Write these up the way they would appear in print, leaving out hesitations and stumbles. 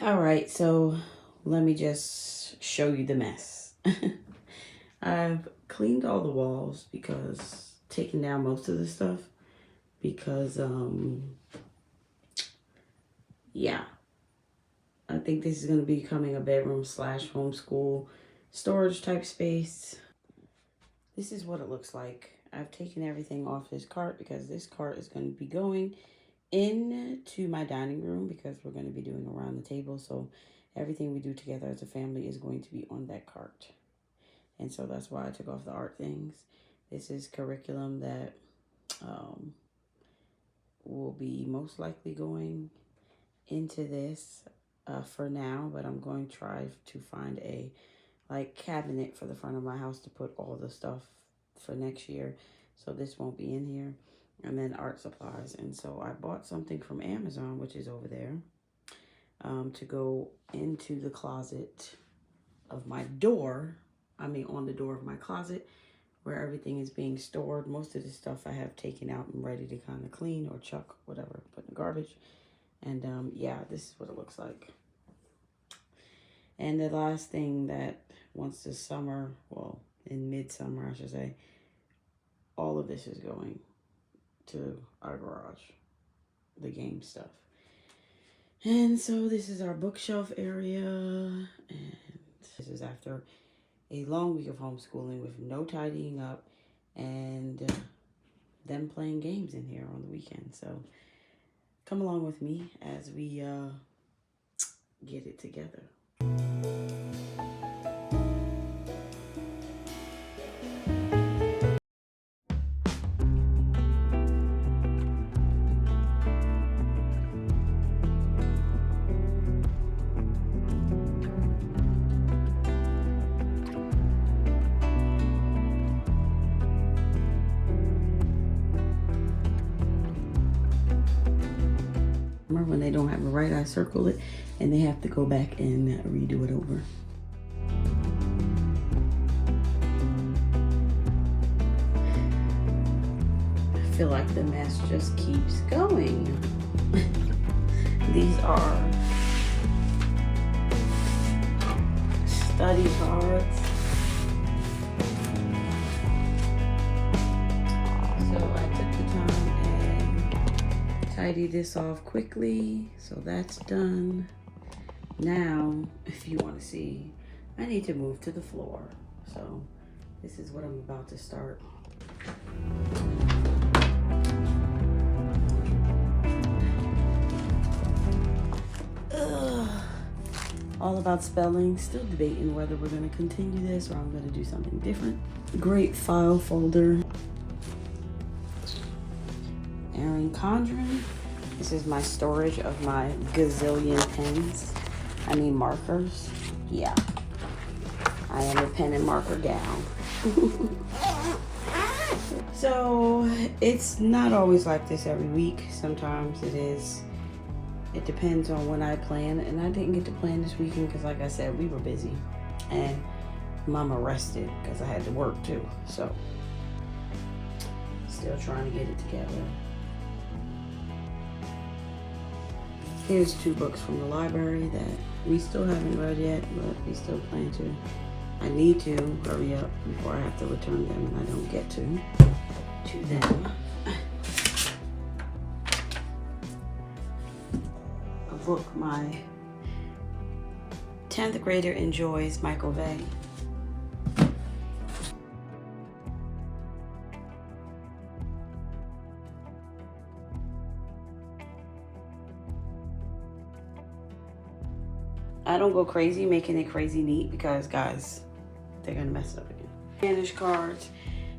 All right, so let me just show you the mess. I've cleaned all the walls because taken down most of the stuff because yeah, I think this is going to be becoming a bedroom / homeschool storage type space. This is what it looks like. I've taken everything off this cart because this cart is going to be going into my dining room because we're going to be doing around the table. So everything we do together as a family is going to be on that cart. And so that's why I took off the art things. This is curriculum that will be most likely going into this for now, but I'm going to try to find a cabinet for the front of my house to put all the stuff for next year. So this won't be in here. And then art supplies. And so I bought something from Amazon, which is over there, to go into the closet of my door. On the door of my closet where everything is being stored. Most of the stuff I have taken out and ready to kind of clean or chuck, whatever, put in the garbage. And yeah, this is what it looks like. And the last thing that once the summer, well, in midsummer, I should say, all of this is going to our garage, the game stuff. And so this is our bookshelf area, and this is after a long week of homeschooling with no tidying up and them playing games in here on the weekend. So come along with me as we get it together. When they don't have it right, I circle it and they have to go back and redo it over. I feel like the mess just keeps going. These are study cards. So I took the time and tidy this off quickly, so that's done. Now, if you want to see, I need to move to the floor. So this is what I'm about to start. All about spelling. Still debating whether we're going to continue this or I'm going to do something different. Great file folder. Erin Condren. This is my storage of my gazillion pens. Markers. Yeah. I am a pen and marker gal. So it's not always like this every week. Sometimes it is. It depends on when I plan. And I didn't get to plan this weekend because, like I said, we were busy. And Mama rested because I had to work too. So still trying to get it together. Here's 2 books from the library that we still haven't read yet, but we still plan to. I need to hurry up before I have to return them and I don't get to them. A book my 10th grader enjoys, Michael Vey. I don't go crazy making it crazy neat because, guys, they're gonna mess it up again. Spanish cards.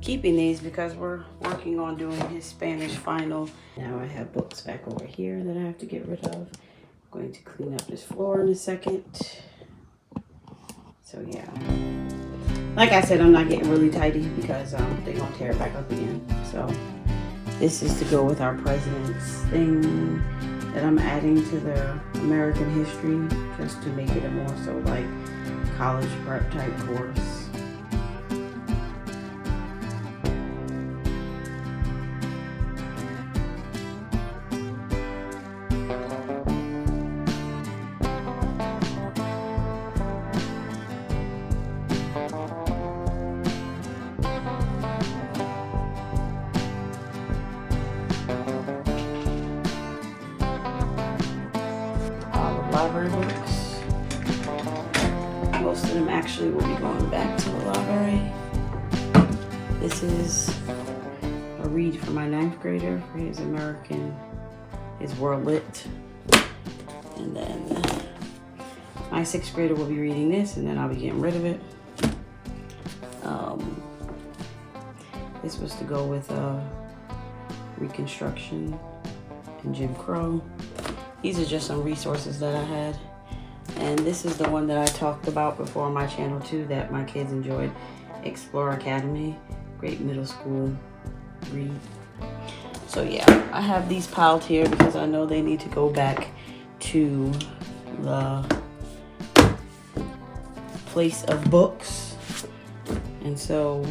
Keeping these because we're working on doing his Spanish final. Now I have books back over here that I have to get rid of. I'm going to clean up this floor in a second. So yeah. Like I said, I'm not getting really tidy because they're gonna tear it back up again. So this is to go with our president's thing that I'm adding to their American history, just to make it a more so like college prep type course. library books. Most of them actually will be going back to the library. This is a read for my 9th grader for his World Lit. And then my 6th grader will be reading this, and then I'll be getting rid of it. This was to go with Reconstruction and Jim Crow. These are just some resources that I had. And this is the one that I talked about before on my channel too, that my kids enjoyed, Explore Academy. Great middle school read. So yeah, I have these piled here because I know they need to go back to the place of books. And so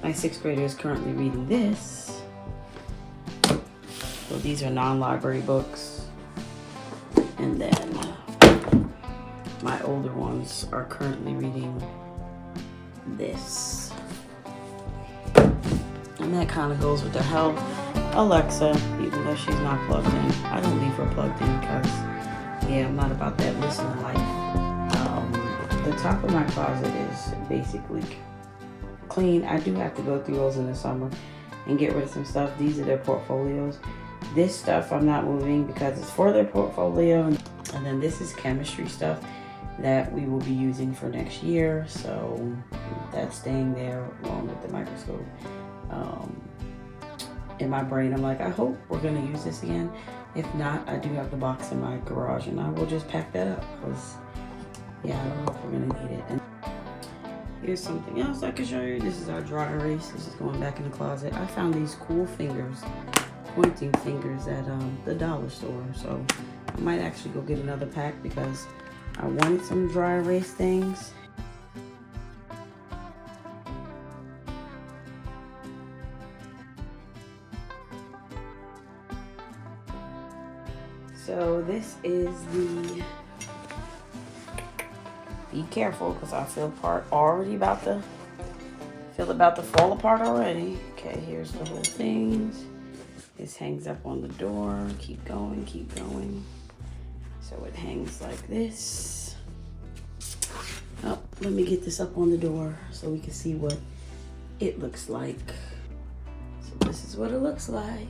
my 6th grader is currently reading this. So these are non-library books. And then my older ones are currently reading this. And that kind of goes with their health. Alexa, even though she's not plugged in, I don't leave her plugged in because, yeah, I'm not about that listening life. The top of my closet is basically clean. I do have to go through those in the summer and get rid of some stuff. These are their portfolios. This stuff I'm not moving because it's for their portfolio. And then this is chemistry stuff that we will be using for next year. So that's staying there along with the microscope. In my brain, I'm like, I hope we're gonna use this again. If not, I do have the box in my garage and I will just pack that up because, yeah, I don't know if we're gonna need it. And here's something else I can show you. This is our dry erase. This is going back in the closet. I found these cool fingers, pointing fingers at the dollar store. So I might actually go get another pack because I wanted some dry erase things. So this is the, be careful because I feel about to fall apart already. Okay, here's the whole thing. This hangs up on the door. Keep going, keep going. So it hangs like this. Oh, let me get this up on the door so we can see what it looks like. So this is what it looks like.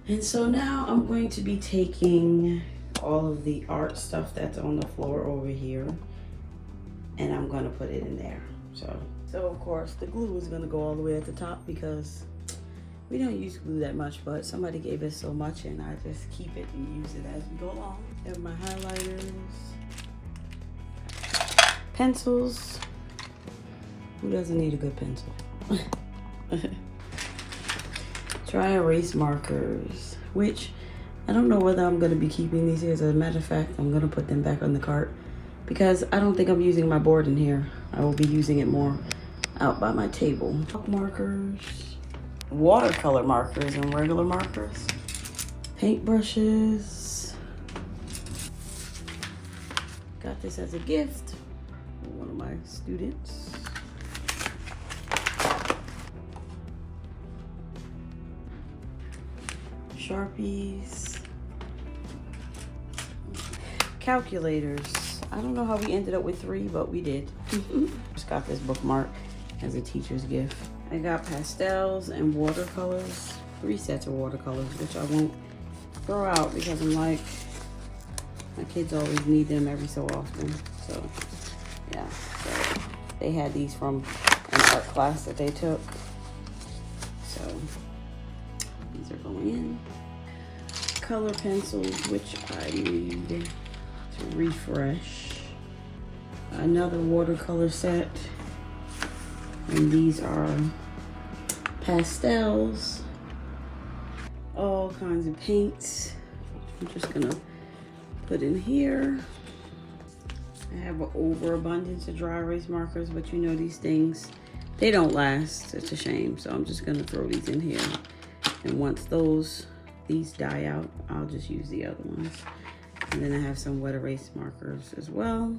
And so now I'm going to be taking all of the art stuff that's on the floor over here and I'm going to put it in there. So of course the glue is going to go all the way at the top because we don't use glue that much, but somebody gave us so much and I just keep it and use it as we go along. I have my highlighters, pencils. Who doesn't need a good pencil? Dry erase markers, which I don't know whether I'm going to be keeping these here. As a matter of fact, I'm going to put them back on the cart because I don't think I'm using my board in here. I will be using it more out by my table. Markers, watercolor markers and regular markers, paintbrushes. Got this as a gift from one of my students. Sharpies, calculators. I don't know how we ended up with 3, but we did. Just got this bookmark as a teacher's gift. I got pastels and watercolors, 3 sets of watercolors, which I won't throw out because I'm like, my kids always need them every so often. So yeah, so they had these from an art class that they took. So these are going in. Color pencils, which I need to refresh. Another watercolor set. And these are pastels. All kinds of paints. I'm just gonna put in here. I have an overabundance of dry erase markers, but you know these things, they don't last. It's a shame. So I'm just gonna throw these in here. And once these die out, I'll just use the other ones. And then I have some wet erase markers as well.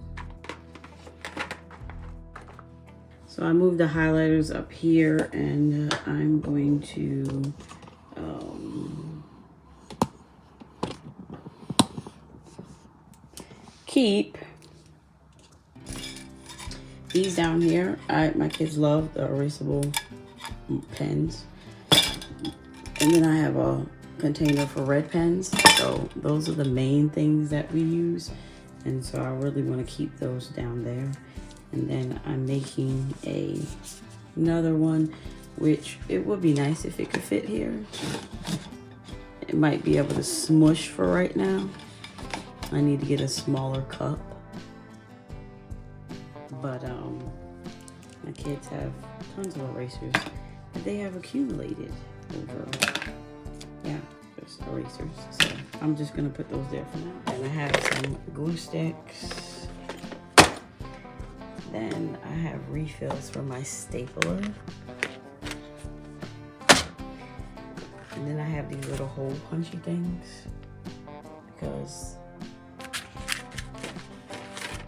So I moved the highlighters up here and I'm going to keep these down here. My kids love the erasable pens. And then I have a container for red pens. So those are the main things that we use. And so I really want to keep those down there. And then I'm making another one, which it would be nice if it could fit here. It might be able to smush for right now. I need to get a smaller cup. But my kids have tons of erasers that they have accumulated over, just erasers. So I'm just gonna put those there for now. And I have some glue sticks. Then I have refills for my stapler. And then I have these little hole punchy things because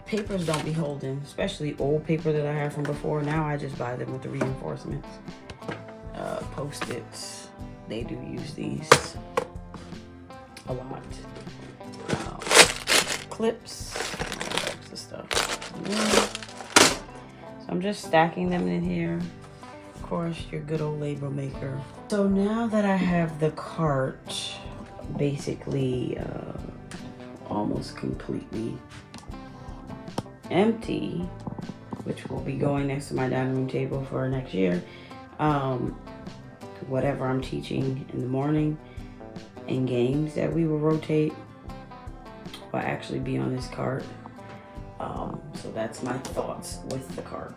papers don't be holding, especially old paper that I have from before. Now I just buy them with the reinforcements. Post-its, they do use these a lot. Clips, all types of stuff. So I'm just stacking them in here. Of course, your good old label maker. So now that I have the cart basically almost completely empty, which will be going next to my dining room table for next year. Whatever I'm teaching in the morning and games that we will rotate will actually be on this cart. So that's my thoughts with the cart.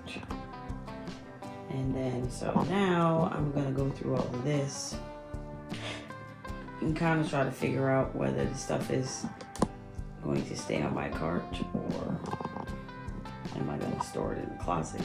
And then, so now I'm gonna go through all of this and kind of try to figure out whether the stuff is going to stay on my cart or am I gonna store it in the closet?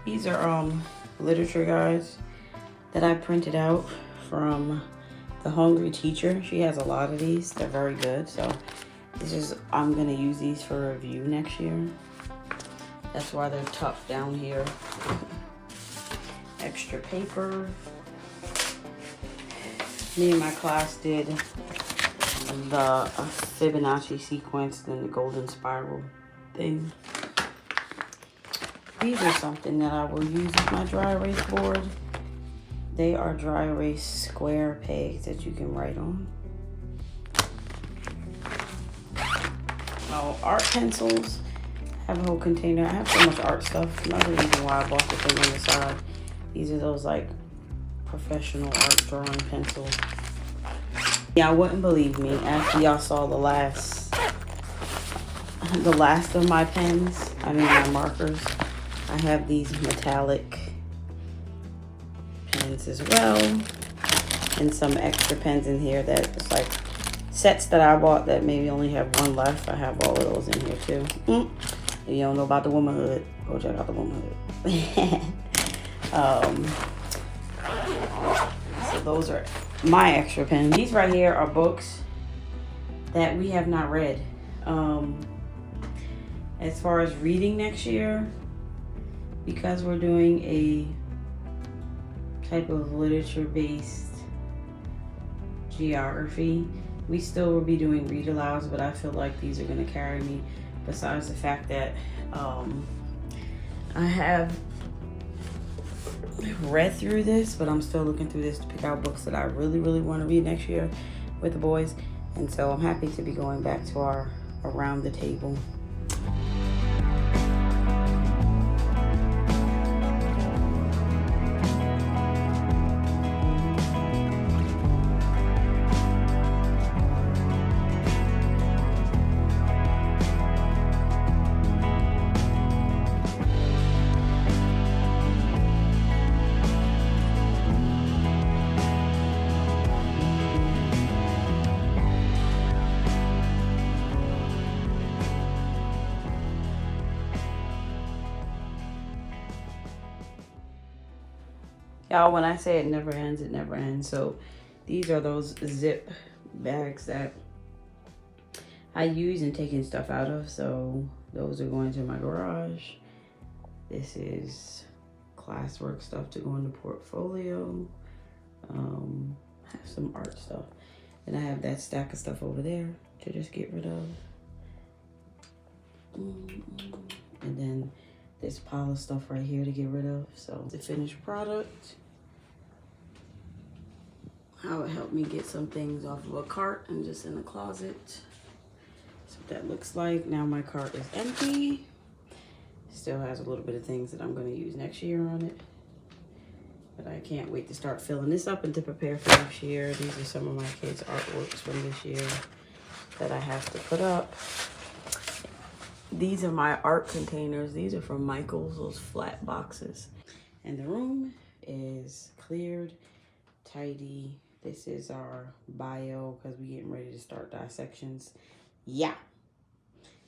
These are literature guides that I printed out from the Hungry Teacher. She has a lot of these. They're very good. So I'm gonna use these for review next year. That's why they're tucked down here. Extra paper. Me and my class did the Fibonacci sequence and the golden spiral thing. These are something that I will use with my dry erase board. They are dry erase square pegs that you can write on. Oh, art pencils. I have a whole container. I have so much art stuff. Another reason why I bought the thing on the side. These are those like professional art drawing pencils. Y'all wouldn't believe me after y'all saw the last of my pens. I mean my markers. I have these metallic pens as well, and some extra pens in here that it's like sets that I bought that maybe only have one left. I have all of those in here too. If you don't know about the womanhood, go check out the womanhood. So those are my extra pens. These right here are books that we have not read. As far as reading next year, because we're doing a type of literature-based geography, we still will be doing read alouds, but I feel like these are going to carry me, besides the fact that I have read through this, but I'm still looking through this to pick out books that I really, really want to read next year with the boys. And so I'm happy to be going back to our around the table. Y'all, when I say it never ends, it never ends. So these are those zip bags that I use and taking stuff out of. So those are going to my garage. This is classwork stuff to go in the portfolio. I have some art stuff. And I have that stack of stuff over there to just get rid of. And then this pile of stuff right here to get rid of. So the finished product. How it helped me get some things off of a cart and just in the closet. That's what that looks like. Now my cart is empty. Still has a little bit of things that I'm going to use next year on it. But I can't wait to start filling this up and to prepare for next year. These are some of my kids' artworks from this year that I have to put up. These are my art containers. These are from Michael's, those flat boxes. And the room is cleared, tidy. This is our bio because we're getting ready to start dissections. Yeah.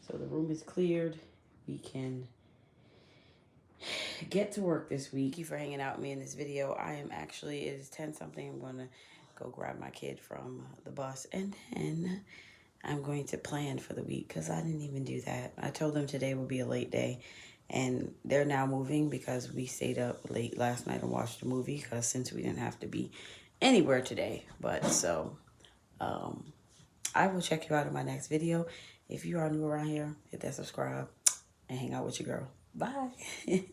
So the room is cleared. We can get to work this week. Thank you for hanging out with me in this video. I am actually, it is 10 something. I'm going to go grab my kid from the bus and then I'm going to plan for the week because I didn't even do that. I told them today will be a late day and they're now moving because we stayed up late last night and watched a movie because since we didn't have to be anywhere today. But so I will check you out in my next video. If you are new around here, hit that subscribe and hang out with your girl. Bye.